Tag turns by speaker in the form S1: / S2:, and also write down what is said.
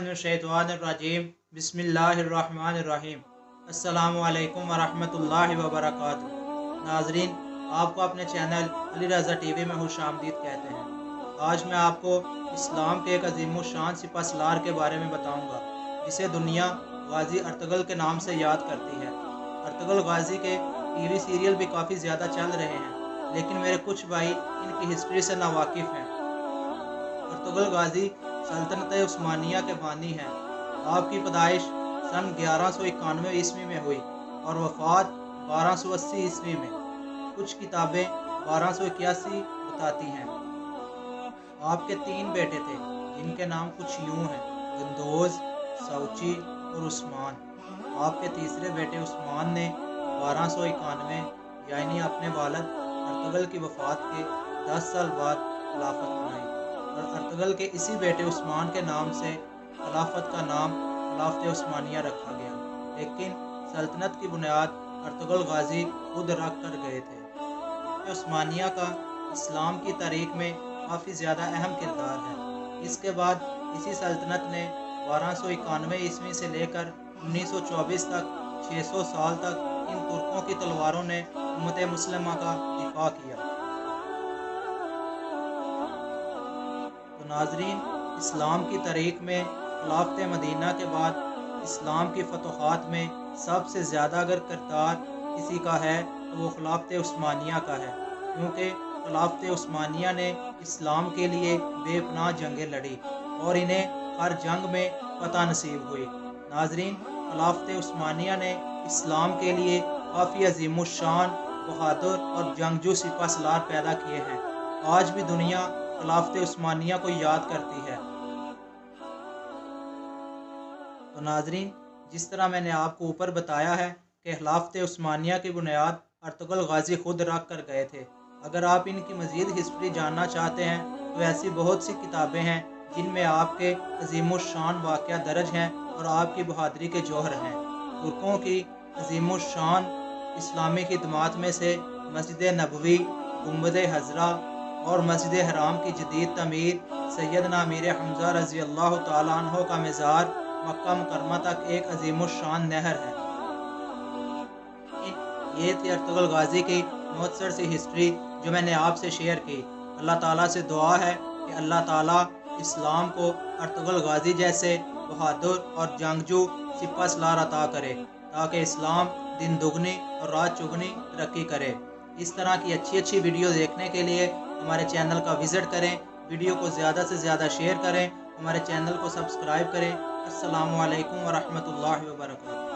S1: बिस्मिल्लाहिर्रहमानिर्रहीम बिस्मिल्लाहिर्रहमानिर्रहीम अस्सलामु अलैकुम वरहमतुल्लाहि वबरकातुहू। नाजरीन, आपको अपने चैनल अली रज़ा टीवी में खुशामदीद कहते हैं। आज मैं आपको इस्लाम के एक अज़ीमुश्शान सिपहसालार के बारे में बताऊंगा, जिसे दुनिया गाजी अर्तुगरुल के नाम से याद करती है। अर्तुगरुल गाजी के टीवी सीरियल भी काफ़ी ज़्यादा चल रहे हैं, लेकिन मेरे कुछ भाई इनकी हिस्ट्री से नावाकिफ़ हैं। अर्तुगरुल गाजी सल्तनत उस्मानिया के बानी हैं। आपकी पैदाइश सन 1191 ईस्वी में हुई और वफ़ात 1280 ईस्वी में। कुछ किताबें 1281 बताती हैं। आपके 3 बेटे थे, जिनके नाम कुछ यूँ हैं: गंदोज, सौची और उस्मान। आपके तीसरे बेटे उस्मान ने 1291 यानी अपने वालिद अर्तुगरुल की वफ़ात के 10 साल बाद खिलाफत बनाई और अर्तुगरुल के इसी बेटे उस्मान के नाम से खिलाफत का नाम खिलाफत उस्मानिया रखा गया। लेकिन सल्तनत की बुनियाद अर्तुगरुल गाजी खुद रख कर गए थे। उस्मानिया का इस्लाम की तारीख में काफ़ी ज़्यादा अहम किरदार है। इसके बाद इसी सल्तनत ने 1291 ईस्वी से लेकर 1924 तक 600 साल तक इन तुर्कों की तलवारों ने उम्मत मुस्लिमा का दिफा किया। तो नाजरीन, इस्लाम की तारीख में खिलाफत मदीना के बाद इस्लाम की फतूहात में सबसे ज़्यादा अगर किरदार किसी का है तो वो खिलाफत उस्मानिया का है, क्योंकि खिलाफत उस्मानिया ने इस्लाम के लिए बेपनाह जंगें लड़ी और इन्हें हर जंग में फतह नसीब हुई। नाजरीन, खिलाफत उस्मानिया ने इस्लाम के लिए काफ़ी अज़ीमुश्शान, बहादुर और जंगजू सिपहसालार पैदा किए हैं। आज भी दुनिया खिलाफत उस्मानिया को याद करती है। तो नाजरीन, जिस तरह मैंने आपको ऊपर बताया है कि खिलाफत उस्मानिया की बुनियाद अर्तुगरुल गाजी खुद रख कर गए थे। अगर आप इनकी मज़ीद हिस्ट्री जानना चाहते हैं तो ऐसी बहुत सी किताबें हैं जिनमें आपके अज़ीमुश्शान वाक़या दर्ज हैं और आपकी बहादुरी के जौहर हैं। तुर्कों की अज़ीमुश्शान इस्लामी खिदमात में से मस्जिद नबवी, गुंबद हज़रा और मस्जिद हराम की जदीद तमीर, सैयदना अमीर हमज़ा रज़ी अल्लाह तआला अन्हु का मज़ार, मक्का मुकर्रमा तक एक अज़ीमुश्शान नहर है। ये थी अर्तुगरुल गाजी की मुख्तसर सी हिस्ट्री जो मैंने आपसे शेयर की। अल्लाह ताला से दुआ है कि अल्लाह ताला इस्लाम को अर्तुगरुल गाजी जैसे बहादुर और जंगजू सिपहसालार अता करे, ताकि इस्लाम दिन दुगनी और रात चुगनी तरक्की करे। इस तरह की अच्छी वीडियो देखने के लिए हमारे चैनल का विज़िट करें, वीडियो को ज़्यादा से ज़्यादा शेयर करें, हमारे चैनल को सब्सक्राइब करें। अस्सलामु अलैकुम वरहमतुल्लाहि वबरकातुहू।